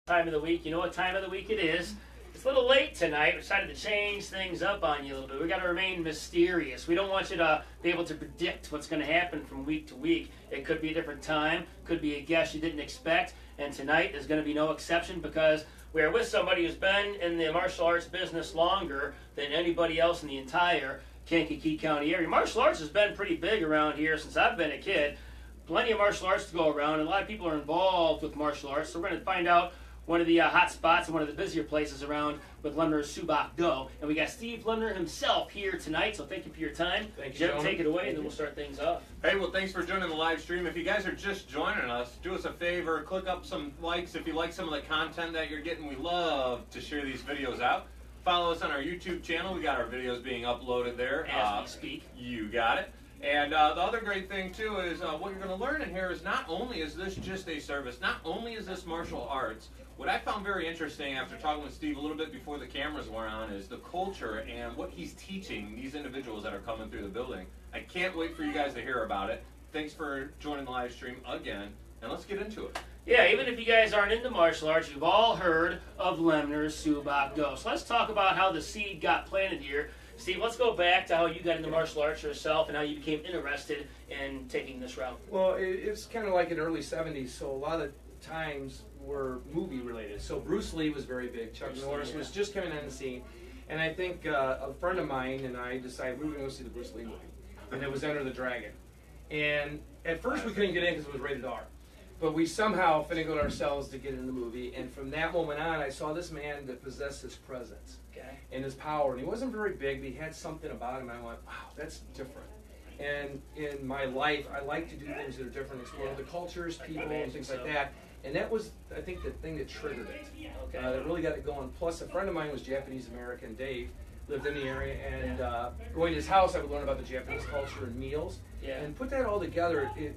Time of the week. You know what time of the week it is. It's a little late tonight. We decided to change things up on you a little bit. We got to remain mysterious. We don't want you to be able to predict what's going to happen from week to week. It could be a different time, could be a guest you didn't expect, and tonight is going to be no exception because we are with somebody who's been in the martial arts business longer than anybody else in the entire Kankakee County area. Martial arts has been pretty big around here since I've been a kid. Plenty of martial arts to go around, and a lot of people are involved with martial arts, so we're going to find out one of the hot spots and one of the busier places around with Lemners Soo Bahk Do. And we got Steve Lemner himself here tonight, so thank you for your time. Thank you, Jim, gentlemen. take it away, and then we'll start things off. Hey, well, thanks for joining the live stream. If you guys are just joining us, do us a favor, click up some likes if you like some of the content that you're getting. We love to share these videos out. Follow us on our YouTube channel. We got our videos being uploaded there. As we speak. You got it. And the other great thing, too, is what you're going to learn in here is not only is this just a service, not only is this martial arts, what I found very interesting after talking with Steve a little bit before the cameras were on is the culture and what he's teaching these individuals that are coming through the building. I can't wait for you guys to hear about it. Thanks for joining the live stream again, and let's get into it. Yeah, even if you guys aren't into martial arts, you've all heard of Lemners Soo Bahk Do. So let's talk about how the seed got planted here. Steve, let's go back to how you got into martial arts yourself and how you became interested in taking this route. Well, it's kind of like in the early 70s, so a lot of times were movie related. So Bruce Lee was very big. Chuck Norris was just coming on the scene. And I think a friend of mine and I decided we were going to go see the Bruce Lee movie. And it was Enter the Dragon. And at first we couldn't get in because it was rated R. But we somehow finagled ourselves to get in the movie. And from that moment on, I saw this man that possessed his presence and his power. And he wasn't very big, but he had something about him. And I went, wow, that's different. And in my life, I like to do things that are different, explore the cultures, people, and things like that. And that was, I think, the thing that triggered it. That really got it going. Plus, a friend of mine was Japanese-American, Dave, lived in the area. And going to his house, I would learn about the Japanese culture and meals. And put that all together, it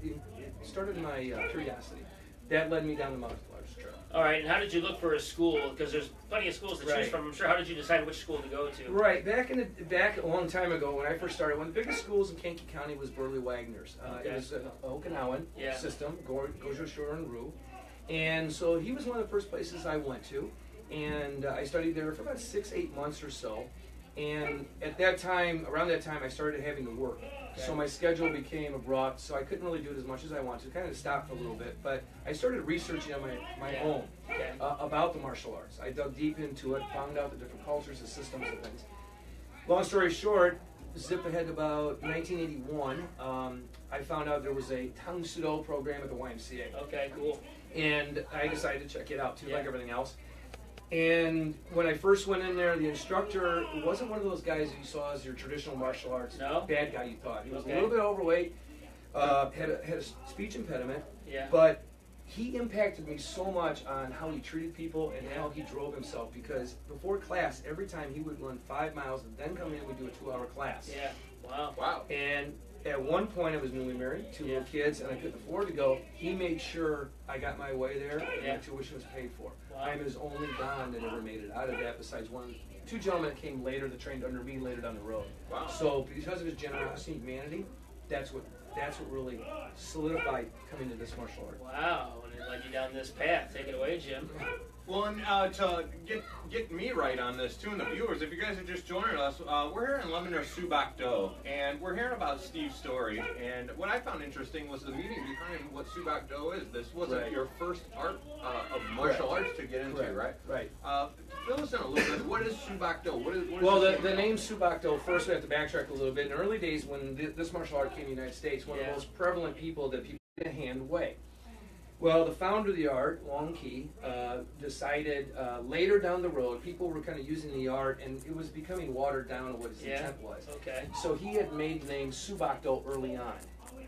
started my curiosity. That led me down the martial arts trail. All right, and how did you look for a school? Because there's plenty of schools to choose from. I'm sure. How did you decide which school to go to? Right, back a long time ago when I first started, one of the biggest schools in Kankakee County was Burley Wagner's. It was an Okinawan system, Gojo Shorin-ryu. And so he was one of the first places I went to. And I studied there for about 6-8 months or so. And at that time, around that time, I started having to work. So my schedule became abrupt, so I couldn't really do it as much as I wanted to. Kind of stopped for a little bit, but I started researching on my own about the martial arts. I dug deep into it, found out the different cultures, the systems, and things. Long story short, zip ahead to about 1981, I found out there was a Tang Soo Do program at the YMCA. Okay, cool. And I decided to check it out too, like everything else. And when I first went in there, the instructor wasn't one of those guys that you saw as your traditional martial arts bad guy you thought. He was a little bit overweight, had a speech impediment, but he impacted me so much on how he treated people and how he drove himself, because before class, every time he would run 5 miles and then come in and we'd do a 2-hour class. Wow. And at one point, I was newly married, 2 little kids, and I couldn't afford to go. He made sure I got my way there, and my tuition was paid for. I'm his only Don that ever made it out of that, besides two gentlemen that came later that trained under me later down the road. Wow. So because of his generosity and humanity, that's what really solidified coming to this martial art. Wow, and it led you down this path. Take it away, Jim. Well, and to get me right on this, too, and the viewers, if you guys are just joining us, we're here in Lemners Soo Bahk Do, and we're hearing about Steve's story. And what I found interesting was the meaning behind what Soo Bahk Do is. This wasn't your first art of martial arts to get into, right? Right. Fill us in a little bit. What is Soo Bahk Do? What is well, the name Soo Bahk Do, first we have to backtrack a little bit. In the early days when this martial art came to the United States, one of the most prevalent people that people didn't hand away. Well, the founder of the art, Long Key, decided later down the road, people were kind of using the art, and it was becoming watered down to what its intent was. So he had made the name Soo Bahk Do early on.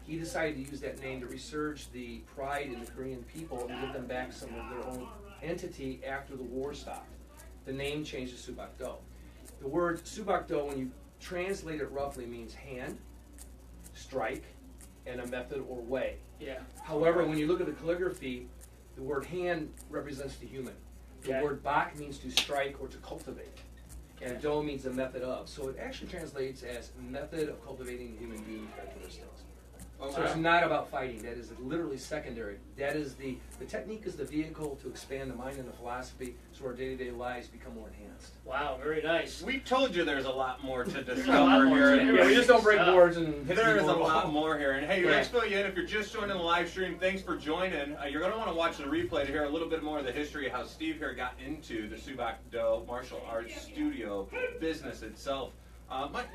He decided to use that name to resurge the pride in the Korean people and give them back some of their own entity after the war stopped. The name changed to Soo Bahk Do. The word Soo Bahk Do, when you translate it roughly, means hand, strike, and a method or way. However, when you look at the calligraphy, the word hand represents the human. The word bak means to strike or to cultivate. And do means a method of. So it actually translates as method of cultivating human being characteristics. Okay. So it's not about fighting. That is literally secondary. That is the technique is the vehicle to expand the mind and the philosophy so our day-to-day lives become more enhanced. Wow, very nice. We told you there's a lot more to a lot discover more here. to it. Yeah, we just don't break boards and hit There is people. a lot more here. And hey, Yeah. let's fill you in. If you're just joining the live stream, thanks for joining. You're going to want to watch the replay to hear a little bit more of the history of how Steve here got into the Soo Bahk Do martial arts studio business itself. Mike,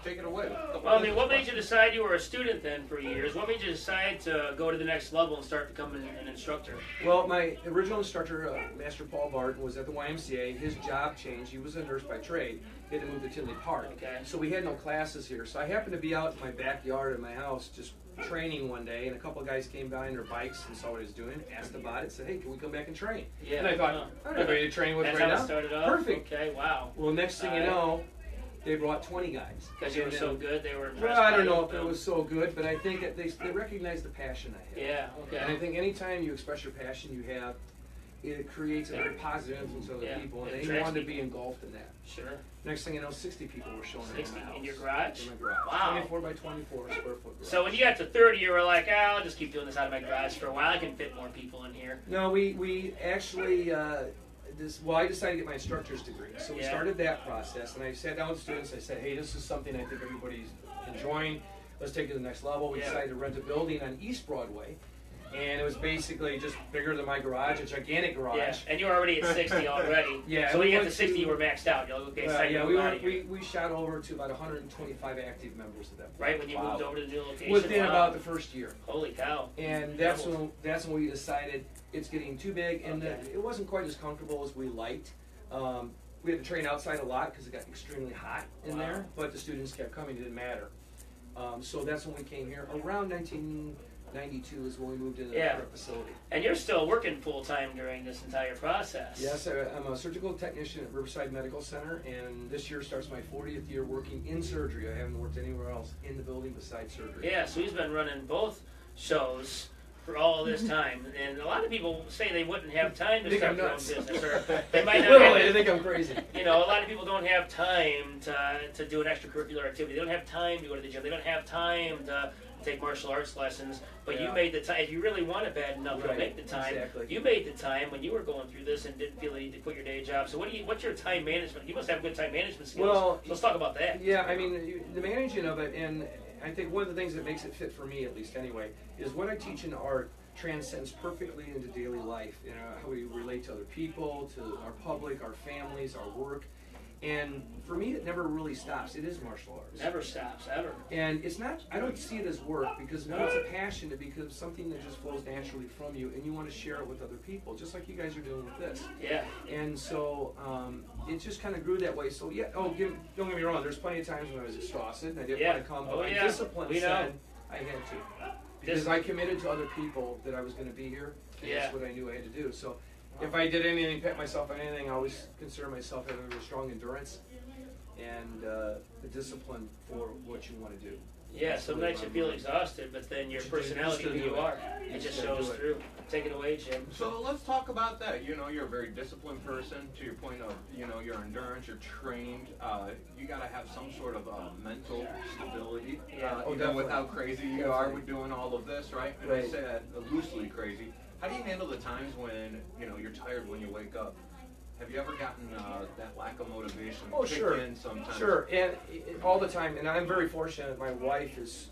take it away. Well, I mean, what made you decide you were a student then for years? What made you decide to go to the next level and start becoming an instructor? Well, my original instructor, Master Paul Barton, was at the YMCA. His job changed. He was a nurse by trade. He had to move to Tinley Park. Okay. So we had no classes here. So I happened to be out in my backyard in my house just training one day, and a couple of guys came by on their bikes and saw what I was doing, asked about it, said, hey, can we come back and train? Yeah. And I thought, I'm ready to train with That's right how now. it started off? Perfect. Okay, wow. Well, next thing you know, they brought 20 guys. Because you were And so then- good, they were impressed. Well, I by don't know you. if it was so good, but I think that they recognized the passion I had. Yeah, And I okay. think anytime you express your passion you have, it creates a very positive influence on other Yeah, people, and it they attracts wanted to be people. engulfed in that. Sure. Next thing you know, 60 people were showing up 60 in my house. in your garage? In my garage. Wow. 24 by 24 square foot garage. So when you got to 30, you were like, I'll just keep doing this out of my garage for a while. I can fit more people in here. No, we actually, I decided to get my instructor's degree. So we Yeah. started that process, and I sat down with students. I said, hey, this is something I think everybody's enjoying. Let's take it to the next level. We Yeah. decided to rent a building on East Broadway, and it was basically just bigger than my garage, a gigantic garage. Yeah, and you were already at 60 already. Yeah, So when we you got to went 60, to- you were maxed out. You're like, okay, it's time to Yeah, move out of here. we shot over to about 125 active members at that point. Right when you Wow. moved over to the new location? Within Wow. about the first year. Holy cow. And that's when we decided it's getting too big, and Okay. it wasn't quite as comfortable as we liked. We had to train outside a lot because it got extremely hot in Wow. there, but the students kept coming, it didn't matter. So that's when we came here. Around 1992 is when we moved into the Yeah. current facility. And you're still working full-time during this entire process. Yes, I'm a surgical technician at Riverside Medical Center, and this year starts my 40th year working in surgery. I haven't worked anywhere else in the building besides surgery. Yeah, so he's been running both shows for all this time. And a lot of people say they wouldn't have time to Think start I'm their own nuts. business. Or they might not Literally, I have, think I'm crazy. you know, a lot of people don't have time to do an extracurricular activity. They don't have time to go to the gym. They don't have time to take martial arts lessons. But you Yeah. made the time. If you really want it bad enough to Right, make the time, exactly. you made the time when you were going through this and didn't feel the need to quit your day job. So what's your time management? You must have good time management skills. Well, so let's talk about that. Yeah, I mean, the managing of it, and I think one of the things that makes it fit for me, at least anyway, is what I teach in art transcends perfectly into daily life. You know, how we relate to other people, to our public, our families, our work. And for me, it never really stops. It is martial arts. Never stops, ever. And it's not, I don't see it as work, because when it's a passion, it becomes something that just flows naturally from you, and you want to share it with other people, just like you guys are doing with this. Yeah. And so it just kind of grew that way. So yeah, don't get me wrong, there's plenty of times when I was exhausted and I didn't Yeah. want to come, but Oh, my yeah. discipline We know. said I had to. Because I committed to other people that I was going to be here, and Yeah. that's what I knew I had to do. So if I did anything, pat myself on anything, I always consider myself having a strong endurance and the discipline for what you want to do. Yeah, some nights you feel exhausted, but then your Just personality, to who do you it. are, it just Just to shows do it. through. Take it away, Jim. So let's talk about that. You know, you're a very disciplined person. To your point of, you know, your endurance, you're trained. You got to have some sort of mental stability. Yeah. Oh, Even with definitely. how crazy you are with doing all of this, right? And I Right. say that loosely crazy. How do you handle the times when, you know, you're tired when you wake up? Have you ever gotten that lack of motivation Oh, kick sure. in sometimes? Sure, and all the time, and I'm very fortunate. My wife is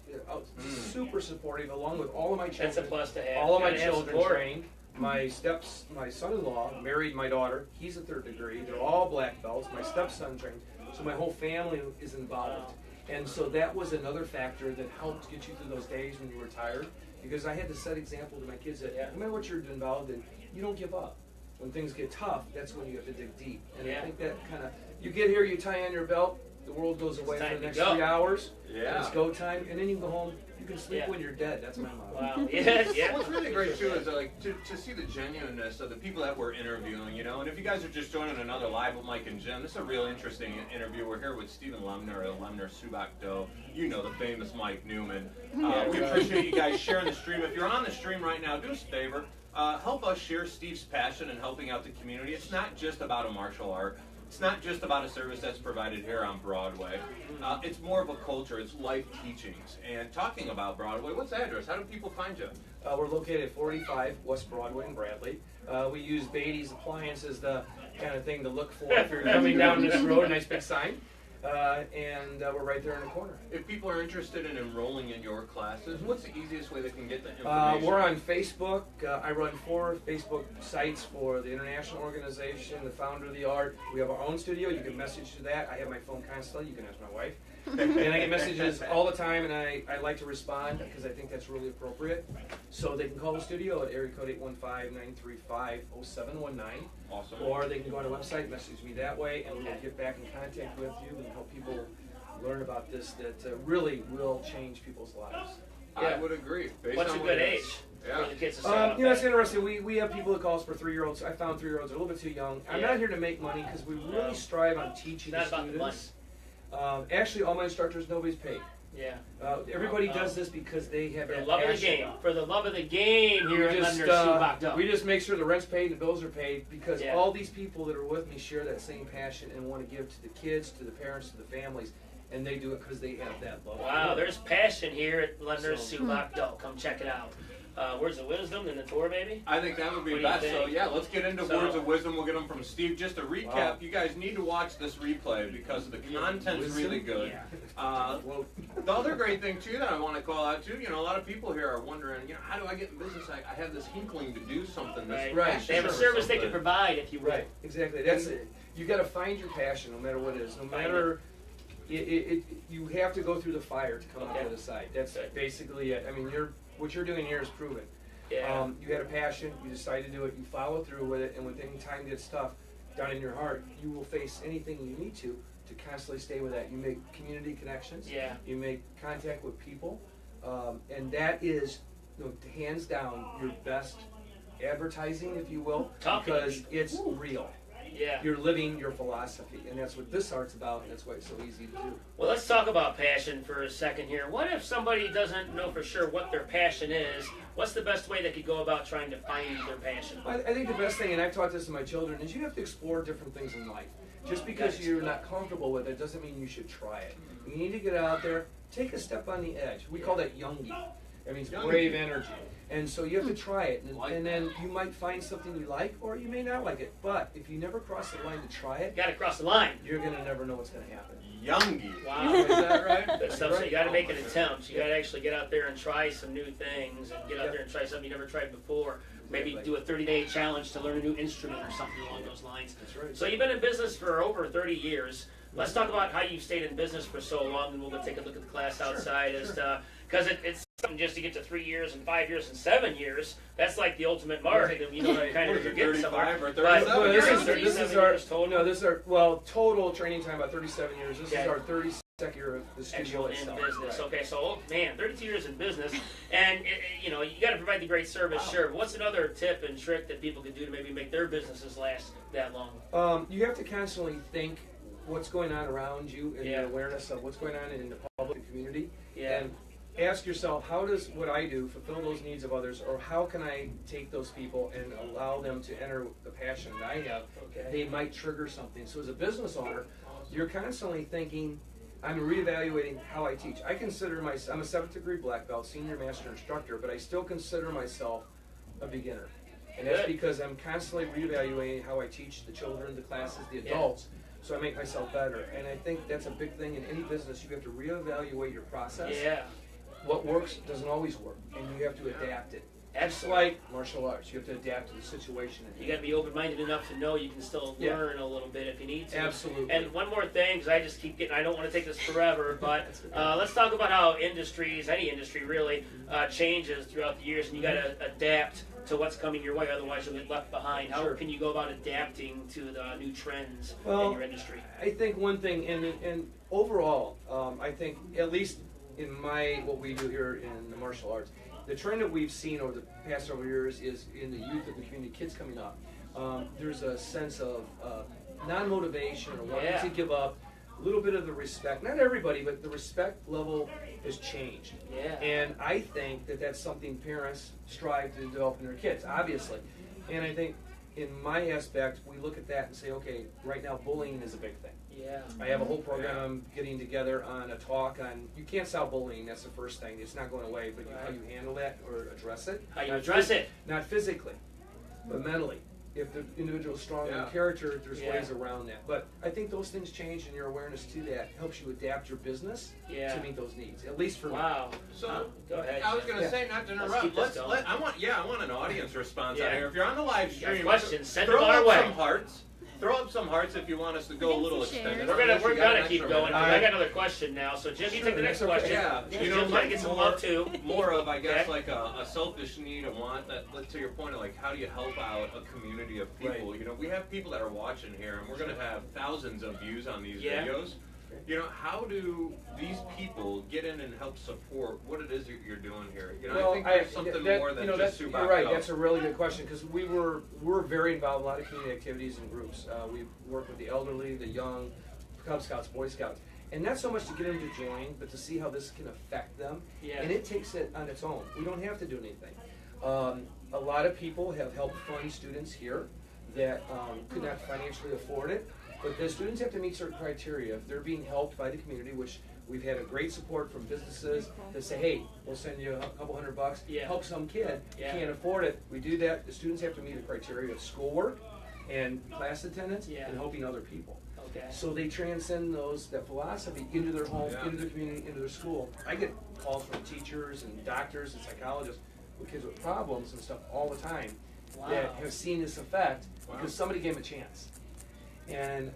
super supportive, along with all of my children. That's a plus to have. All of my Gotta have children support. trained. My son-in-law married my daughter. He's a third degree. They're all black belts. My stepson trained. So my whole family is involved. And so that was another factor that helped get you through those days when you were tired. Because I had to set example to my kids that no matter what you're involved in, you don't give up. When things get tough, that's when you have to dig deep. And Yeah. I think that kind of, you get here, you tie on your belt, the world goes away time for to the next go. 3 hours. Yeah. It's go time, and then you can go home. You can sleep Yeah. when you're dead. That's my motto. Wow. Yeah, yeah. What's really great too is like to see the genuineness of the people that we're interviewing, you know. And if you guys are just joining another live with Mike and Jim, this is a real interesting interview. We're here with Stephen Lemner of Lemners Soo Bahk Do. You know the famous Mike Neumann. We appreciate you guys sharing the stream. If you're on the stream right now, do us a favor. Help us share Steve's passion in helping out the community. It's not just about a martial art. it's not just about a service that's provided here on Broadway. It's more of a culture. It's life teachings. And talking about Broadway, what's the address? How do people find you? We're located at 45 West Broadway in Bradley. We use Beatty's Appliance as the kind of thing to look for if you're coming down this road. Nice big sign. And we're right there in the corner. If people are interested in enrolling in your classes, what's the easiest way they can get the information? We're on Facebook. I run 4 Facebook sites for the international organization, the Founder of the Art. We have our own studio. You can message to that. I have my phone constantly. You can ask my wife. And I get messages all the time, and I like to respond because I think that's really appropriate. So they can call the studio at area code 815-935-0719. Awesome. Or they can go on our website, message me that way, and we'll get back in contact with you and help people learn about this that really will change people's lives. I would agree. What's a good age for the kids to start? It's interesting. We have people that call us for 3-year-olds. I found 3-year-olds are a little bit too young. I'm not here to make money because we really strive on teaching the students. Actually, all my instructors, nobody's paid. Yeah. Everybody does this because they have for the love of the game. For the love of the game here at Lemners Soo Bahk Do. We just make sure the rent's paid and the bills are paid because all these people that are with me share that same passion and want to give to the kids, to the parents, to the families, and they do it because they have that love. Wow, there's passion here at Lemners Soo Bahk Do. Come check it out. Words of wisdom and the tour, maybe? I think that would be best. So yeah, let's get into words of wisdom. We'll get them from Steve. Just to recap, you guys need to watch this replay because the content's really good. The other great thing too that I want to call out too, a lot of people here are wondering, how do I get in business? I have this inkling to do something. Right. They have a service they can provide, if you will. Right. Exactly. That's it. You got to find your passion, no matter what it is. No matter. You have to go through the fire to come out the other side. That's basically it. I mean, what you're doing here is proven. Yeah. You had a passion, you decided to do it, you follow through with it, and when any time gets tough down in your heart, you will face anything you need to constantly stay with that. You make community connections. Yeah. You make contact with people, and that is, hands down, your best advertising, if you will, because it's real. Yeah. You're living your philosophy, and that's what this art's about, and that's why it's so easy to do. Well, let's talk about passion for a second here. What if somebody doesn't know for sure what their passion is? What's the best way they could go about trying to find their passion? I think the best thing, and I've taught this to my children, is you have to explore different things in life. Just because you're not comfortable with it doesn't mean you should try it. You need to get out there, take a step on the edge. We call that youngie. That means brave energy. And so you have to try it, and then you might find something you like, or you may not like it. But if you never cross the line to try it, you got to cross the line. You're gonna never know what's gonna happen. Youngie. Wow, is that right? Good stuff. So you got to make an attempt. You got to actually get out there and try some new things, and get out there and try something you never tried before. Maybe do a 30-day challenge to learn a new instrument or something along those lines. That's right. So you've been in business for over 30 years. Let's talk about how you've stayed in business for so long, and we'll go take a look at the class outside. Because it's something just to get to 3 years and 5 years and 7 years. That's like the ultimate mark, and kind of get somewhere. Or 37 this is our total. No, this is our total training time about 37 years. This is our 32nd year of the studio itself. In business. Right. Okay, so 32 years in business, and you got to provide the great service. Wow. Sure. What's another tip and trick that people could do to maybe make their businesses last that long? You have to constantly think what's going on around you and the awareness of what's going on in the public community. Yeah. And ask yourself, how does what I do fulfill those needs of others, or how can I take those people and allow them to enter the passion that I have? They might trigger something. So as a business owner, you're constantly thinking, I'm reevaluating how I teach. I'm a 7th degree black belt, senior master instructor, but I still consider myself a beginner. And that's because I'm constantly reevaluating how I teach the children, the classes, the adults. So I make myself better. And I think that's a big thing in any business. You have to reevaluate your process. Yeah. What works doesn't always work, and you have to adapt it. It's like martial arts. You have to adapt to the situation. You got to be open-minded enough to know you can still learn a little bit if you need to. Absolutely. And one more thing, because I just keep getting, I don't want to take this forever, but let's talk about how industries, any industry really, changes throughout the years, and you got to adapt to what's coming your way, otherwise you'll get left behind. How can you go about adapting to the new trends in your industry? I think one thing, and overall, I think at least in what we do here in the martial arts, the trend that we've seen over the past several years is in the youth of the community, kids coming up. There's a sense of non-motivation or wanting to give up, a little bit of the respect. Not everybody, but the respect level has changed. Yeah. And I think that that's something parents strive to develop in their kids, obviously. And I think in my aspect, we look at that and say, okay, right now bullying is a big thing. Yeah. I have a whole program I'm getting together on a talk on, you can't solve bullying, that's the first thing. It's not going away, but how you handle that or address it. How you address it. Not physically, but mentally. If the individual is strong in character, there's ways around that. But I think those things change, and your awareness to that helps you adapt your business to meet those needs. At least for me. So go ahead. I was going to say, not to interrupt. I want an audience response out here. If you're on the live stream, questions, send throw them our up way. some hearts. Throw up some hearts if you want us to go a little extended. We're gonna keep going. I got another question now. So Jim, you take the next question. Yeah, you know, Jim's gonna get some love too. More of, I guess, like a selfish need, a want. That, to your point of like, how do you help out a community of people? You know, we have people that are watching here, and we're gonna have thousands of views on these videos. You know, how do these people get in and help support what it is you're doing here? You know, I think there's something more than just Soo Bahk Do. You're right. That's a really good question because we're very involved in a lot of community activities and groups. We work with the elderly, the young, Cub Scouts, Boy Scouts, and not so much to get them to join, but to see how this can affect them. And it takes it on its own. We don't have to do anything. A lot of people have helped fund students here that could not financially afford it. But the students have to meet certain criteria. If they're being helped by the community, which we've had a great support from businesses that say, hey, we'll send you a couple $100, help some kid, can't afford it. We do that. The students have to meet the criteria of schoolwork and class attendance and helping other people. So they transcend that philosophy into their home, into their community, into their school. I get calls from teachers and doctors and psychologists with kids with problems and stuff all the time that have seen this effect because somebody gave them a chance. And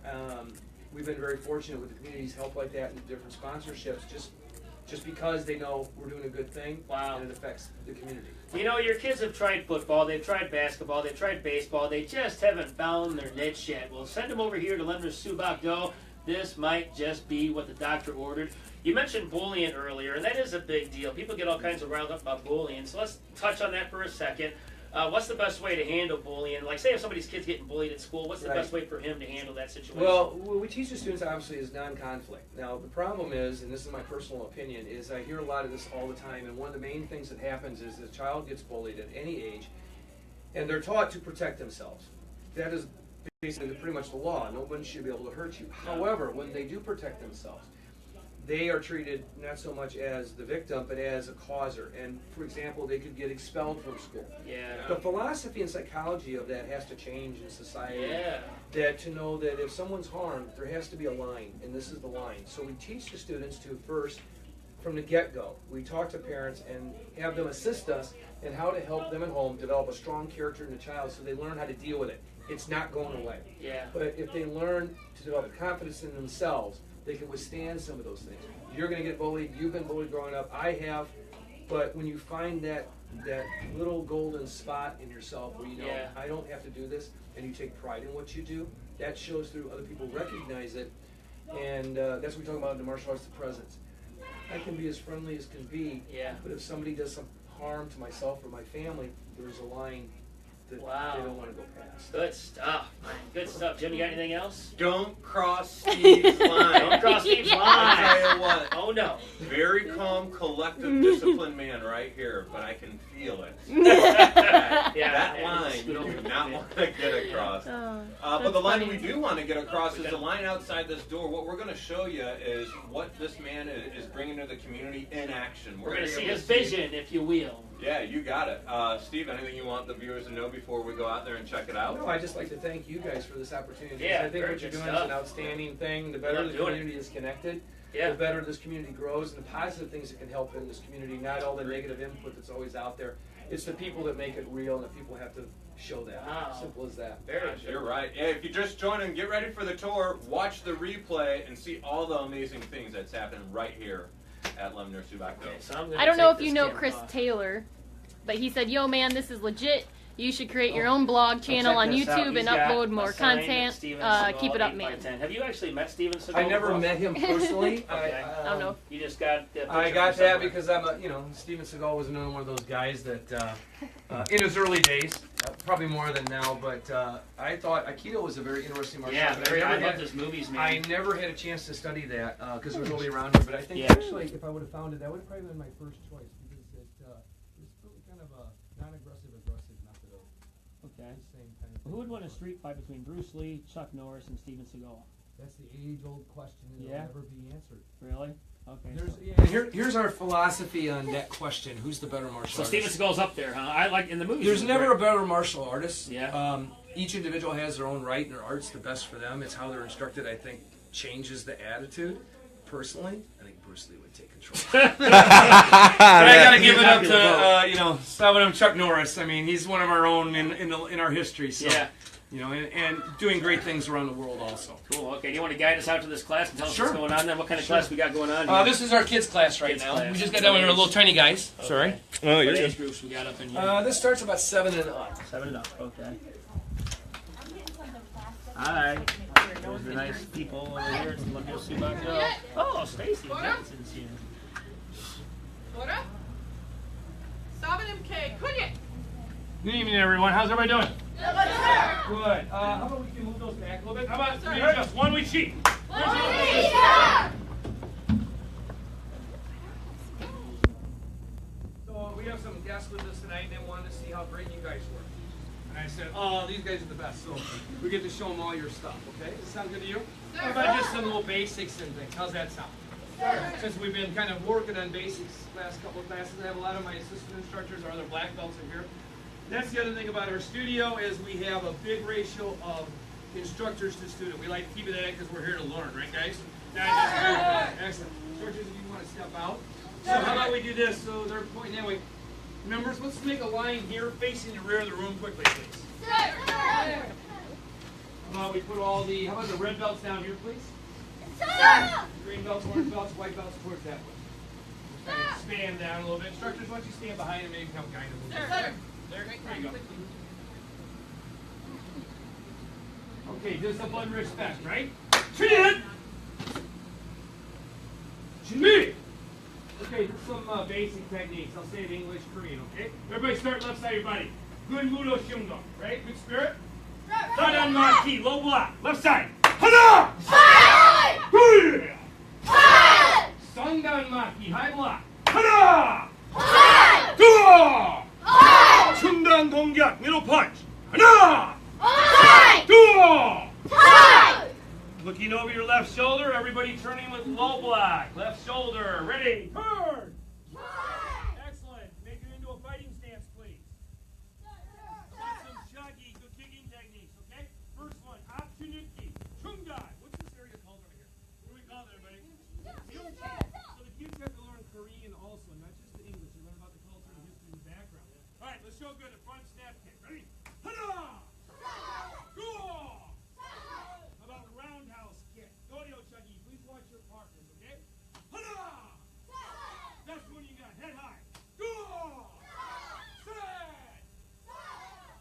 we've been very fortunate with the community's help like that and different sponsorships just because they know we're doing a good thing and it affects the community. You know, your kids have tried football, they've tried basketball, they've tried baseball, they just haven't found their niche yet. Well, send them over here to Lemners Soo Bahk Do. This might just be what the doctor ordered. You mentioned bullying earlier, and that is a big deal. People get all kinds of riled up about bullying, so let's touch on that for a second. What's the best way to handle bullying? Like, say if somebody's kid's getting bullied at school, what's the best way for him to handle that situation? Well, what we teach the students, obviously, is non-conflict. Now, the problem is, and this is my personal opinion, is I hear a lot of this all the time, and one of the main things that happens is the child gets bullied at any age, and they're taught to protect themselves. That is basically pretty much the law. No one should be able to hurt you. However, when they do protect themselves, they are treated not so much as the victim, but as a causer. And, for example, they could get expelled from school. The philosophy and psychology of that has to change in society. That to know that if someone's harmed, there has to be a line, and this is the line. So we teach the students to first, from the get-go, we talk to parents and have them assist us in how to help them at home develop a strong character in the child so they learn how to deal with it. It's not going away. But if they learn to develop confidence in themselves, they can withstand some of those things. You're going to get bullied. You've been bullied growing up. I have. But when you find that little golden spot in yourself where you know, I don't have to do this, and you take pride in what you do, that shows through other people recognize it. And that's what we talk about in the martial arts, the presence. I can be as friendly as can be, but if somebody does some harm to myself or my family, there's a line that they don't want to go past. Good stuff. Good stuff. Jim, you got anything else? Don't cross Steve's line. Don't cross Steve's line. I'll tell you what. Oh, no. Very calm, collective, disciplined man right here, but I can feel it. That line you do not want to get across. But the line we do want to get across is the line outside this door. What we're going to show you is what this man is bringing to the community in action. We're going to see his vision, if you will. Yeah, you got it. Steve, anything you want the viewers to know before we go out there and check it out? No, I'd just like to thank you guys for this opportunity. Yeah, I think what you're doing is an outstanding thing. The better the community is connected, the better this community grows, and the positive things that can help in this community, not all the negative input that's always out there. It's the people that make it real, and the people have to show that. Simple as that. You're right. Yeah, if you just joined and get ready for the tour, watch the replay and see all the amazing things that's happening right here at Lemners Soo Bahk Do. So I don't know if you know Chris Taylor, but he said, yo man, this is legit. You should create your own blog channel on YouTube and upload more content. Keep it up, man. Have you actually met Steven Seagal? I never met him personally. I don't know. You just got I got that because I'm Steven Seagal was another one of those guys that in his early days, probably more than now, but I thought Aikido was a very interesting martial art. I love his movies, man. I never had a chance to study that because it was only around here, but I think actually if I would have found it, that would have probably been my first choice because it's really kind of a non-aggressive, aggressive method of the same kind of Who would win a street fight between Bruce Lee, Chuck Norris, and Steven Seagal? That's the age-old question that'll never be answered. Really? Okay. Here's our philosophy on that question: who's the better martial So artist? Steven Seagal's up there, huh? I like in the movies. There's never a better martial artist. Yeah. Each individual has their own right, and their art's the best for them. It's how they're instructed. I think changes the attitude. Personally, I think Bruce Lee would take control. But I gotta give it up to some of Chuck Norris. I mean, he's one of our own in our history. So, yeah. And doing great things around the world also. Cool. Okay. Do you want to guide us out to this class and tell us Sure. what's going on then? What kind of class we got going on here? This is our kids class right Kids now. class. We just got done with our little tiny guys. Okay. Sorry. What age groups we got up in here? This starts about 7 and up. 7 and up. Okay. Hi. Those are nice people over here. It's Lemners Soo Bahk Do. Oh, Stacy Johnson's here. Bora? 7MK, Kuckie! Good evening, everyone. How's everybody doing? Good. Good. How about we can move those back a little bit? How about we just one week sheet? So we have some guests with us tonight, and they wanted to see how great you guys were. And I said, oh, these guys are the best. So we get to show them all your stuff, okay? Does that sound good to you? How about just some little basics and things? How's that sound? Since we've been kind of working on basics last couple of classes, I have a lot of my assistant instructors, our other black belts in here. That's the other thing about our studio is we have a big ratio of instructors to student. We like to keep it at it because we're here to learn, right, guys? Excellent. Instructors, if you want to step out. So how about we do this? So they're pointing that way. Members, let's make a line here facing the rear of the room quickly, please. How about we put all the, how about the red belts down here, please? Green belts, orange belts, white belts towards that way. Kind of stand down a little bit. Instructors, why don't you stand behind and maybe come kind of move. There you go. Okay, discipline and respect, right? Chin! Chin! Okay, just some basic techniques. I'll say it in English, Korean, okay? Everybody start left side of your body. Good mudo shungo, right? Good spirit. Sadan maki, low block, left side. Hana! Good! Sundan maki, high block. Hana! Duo! Sundan 공격, middle punch. Hana! Duo! Looking over your left shoulder, everybody turning with low block. Left shoulder, ready, turn! Excellent. Make it into a fighting stance, please. Some shaggy, good kicking techniques, okay? First one, Apchunuki, Chungai. What's this area called over here? What do we call it, everybody? So the kids have to learn Korean also, not just the English. They learn about the culture, the history, and the background. All right, let's show good. A front snap kick. Ready? Hana! Cool! How about roundhouse kick? Godio Chuggy, please watch your partners, okay? Hana! That's one you got. Head high. Cool! Set!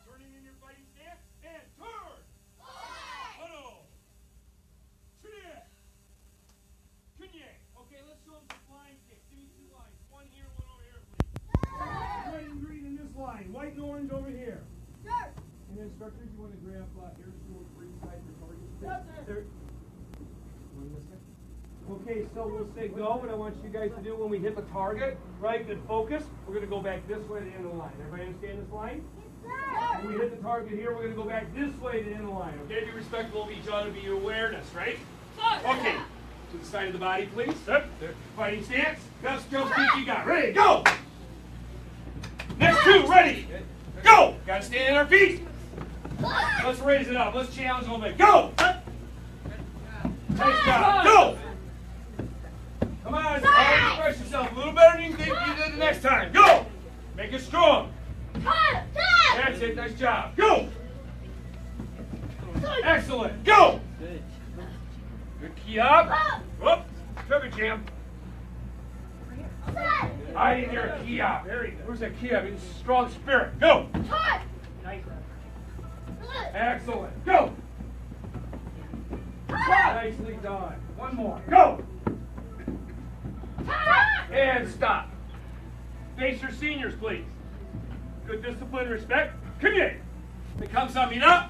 Turning in your fighting stance and turn! Huddle! Chunier! Kunye! Okay, let's show them some flying kicks. Give me 2 lines. One here, one over here, please. Red and green in this line. White and orange over here. And then instructors, you want to grab here, stool, green side for targets. Okay, so we'll say go. What I want you guys to do when we hit the target, right? Good focus. We're going to go back this way to the end of the line. Everybody understand this line? When we hit the target here, we're going to go back this way to the end of the line. Okay, be respectful of each other, be your awareness, right? Okay, to the side of the body, please. Up. Fighting stance. Best jump speed you got. Ready, go! Next 2, ready, go! Got to stand on our feet. Let's raise it up. Let's challenge a little bit. Go! Nice job. Go! Come on, express yourself a little better than you think you did the next time. Go! Make it strong. That's it. Nice job. Go! Excellent. Go! Good key up. Whoop. Took a jam. I didn't hear a key up. Where's that key up? It's strong spirit. Go! Excellent. Go! Nicely done. One more. Go! And stop. Face your seniors, please. Good discipline and respect. Come here. Kamsamnida.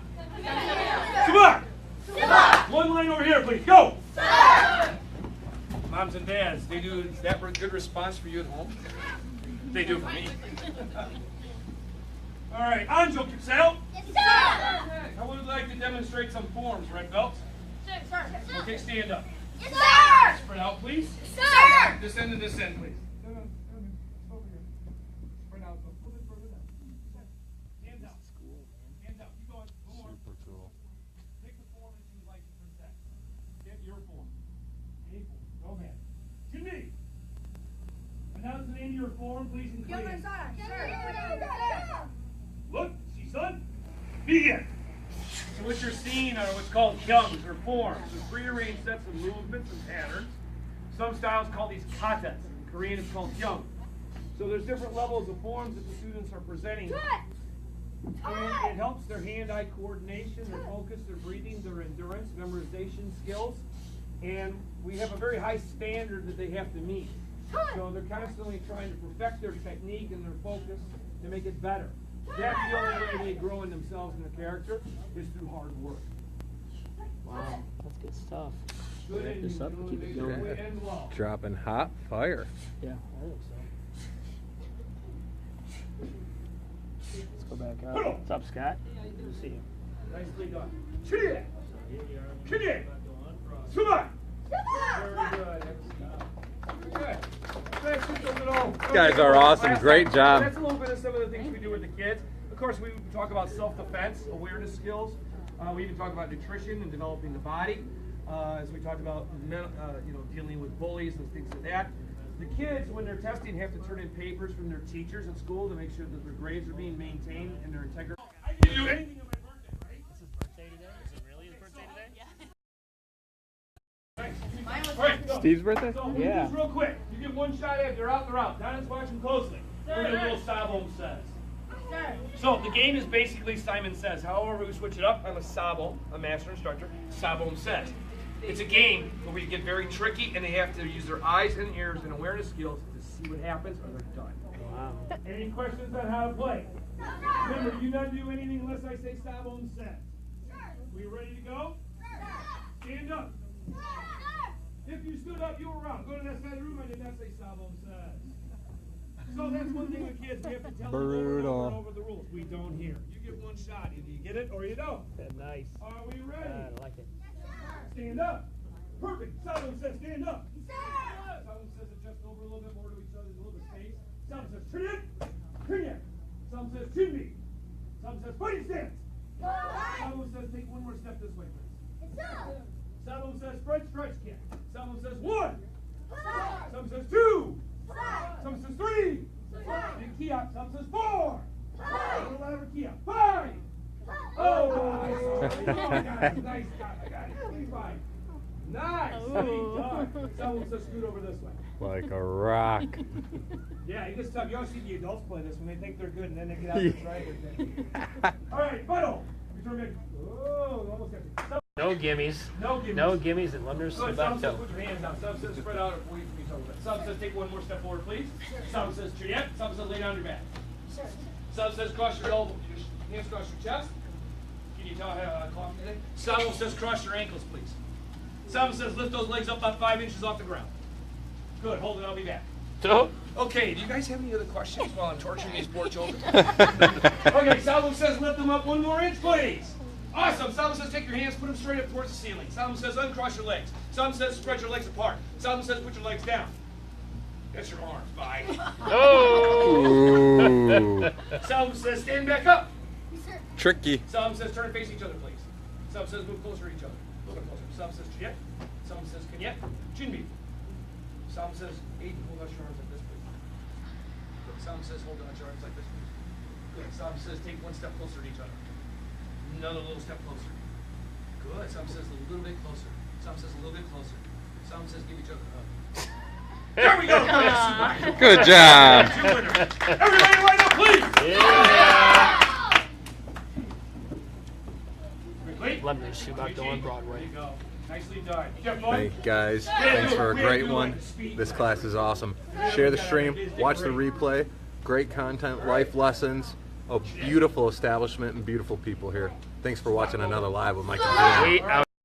Soo Bahk. One line over here, please. Go! Moms and dads, they do that good response for you at home? They do for me. All right, Anjo, can you sail? Yes, sir. Okay. I would like to demonstrate some forms, red belts. Yes, sir. Okay, stand up. Yes, sir. Spread out, please. Yes, sir. This end and this end, please. Over here. Spread out a little bit further down. Hands out. Hands out. Keep going. One more. Super cool. Pick the form that you would like to present. Get your form. Any form. Go ahead. Jimmy! Announce the name of your form, please, and clear. Yes, sir. Look, see, son? Begin. So what you're seeing are what's called kyungs, or forms, with prearranged sets of movements and patterns. Some styles call these katas. In Korean, it's called kyung. So there's different levels of forms that the students are presenting. And it helps their hand-eye coordination, their focus, their breathing, their endurance, memorization skills. And we have a very high standard that they have to meet. So they're constantly trying to perfect their technique and their focus to make it better. That's the only way they grow in themselves and their character is through hard work. Wow, that's good stuff. Good Wrap this up and keep it going. and well. Dropping hot fire. Yeah, I think so. Let's go back up. What's up, Scott? Good to see you. Nicely done. Chidi! Chidi! Suba! Very good. Very good. You guys are awesome. Great job. That's a little bit of some of the things we do with the kids. Of course, we talk about self-defense, awareness skills. We even talk about nutrition and developing the body. As we talked about, dealing with bullies and things like that. The kids, when they're testing, have to turn in papers from their teachers at school to make sure that their grades are being maintained and their integrity. I can do anything on my birthday, right? It's his birthday today? Is it really his birthday today? All right, go. Steve's birthday? So we do this real quick. You get one shot at, they're out, they're out. Donna's watching closely. We're going to do a little Sabo Says. So the game is basically Simon Says. However, we switch it up. I'm a Sabo, a master instructor. Sabo Says. It's a game where we get very tricky and they have to use their eyes and ears and awareness skills to see what happens or they're done. Wow. Any questions on how to play? Remember, you don't do anything unless I say Sabo Says. We ready to go? Stand up. If you stood up, you were wrong. Go to that side of the room. I did not say Sabo Says. So that's one thing with kids. We have to tell them over and over the rules. We don't hear. You get one shot. Either you get it or you don't. Nice. Are we ready? I like it. Stand up. Perfect. Sabo says stand up. Sabo says adjust over a little bit more to each other, a little bit of space. Sabo says chin in, chin in. Sabo says chin me. Sabo says fighting stance. Sabo says take one more step this way, please. Sabo says stretch kick. Sabo says one. Sabo says two. Sabo says three. Big key up. Sabo says four. Little louder key up. 5. Oh, nice. Nice. I got it. 25. Nice. Done. Someone says scoot over this way. Like a rock. Yeah, it gets tough. You always see the adults play this when they think they're good and then they get out and try it. All right, Buttle. Return back. Oh, almost got you. No gimmies. No gimmies. No gimmies at Lemners Soo Good. Bahk Some says Do. put your hands out. Some says spread out or away from each other. Some says take one more step forward, please. Some says cheer. Some says lay down your back. Some says cross your elbow. Your hands cross your chest. Can you tell how coffee today? Some says cross your ankles, please. Some says lift those legs up about 5 inches off the ground. Good. Hold it. I'll be back. Okay, do you guys have any other questions while I'm torturing these poor children? Okay, Salvo says lift them up 1 more inch, please. Awesome. Salvo says take your hands, put them straight up towards the ceiling. Salvo says uncross your legs. Salvo says spread your legs apart. Salvo says put your legs down. That's your arms. Bye. Oh. Salvo says stand back up. Tricky. Salvo says turn and face each other, please. Salvo says move closer to each other. A little bit closer. Salvo says chiyet. Salvo says kanyet. Chinbi. Salvo says Aiden, hold out your arms like this, please. Good. Salvo says hold out your arms like this, please. Good. Salvo says take 1 step closer to each other. Another little step closer. Good. Salvo says a little bit closer. Salvo says a little bit closer. Salvo says give each other a hug. There we go. Good job. Two winners. Everybody line up, please. Yeah. Quickly. Lemners Soo Bahk Do on Broadway. There you go. Nicely done. Did you have fun? Thank you guys. Thanks for a great one. This class is awesome. Share the stream. Watch the replay. Great content, life lessons. A beautiful establishment and beautiful people here. Thanks for watching another live with Mike and Jim. We out.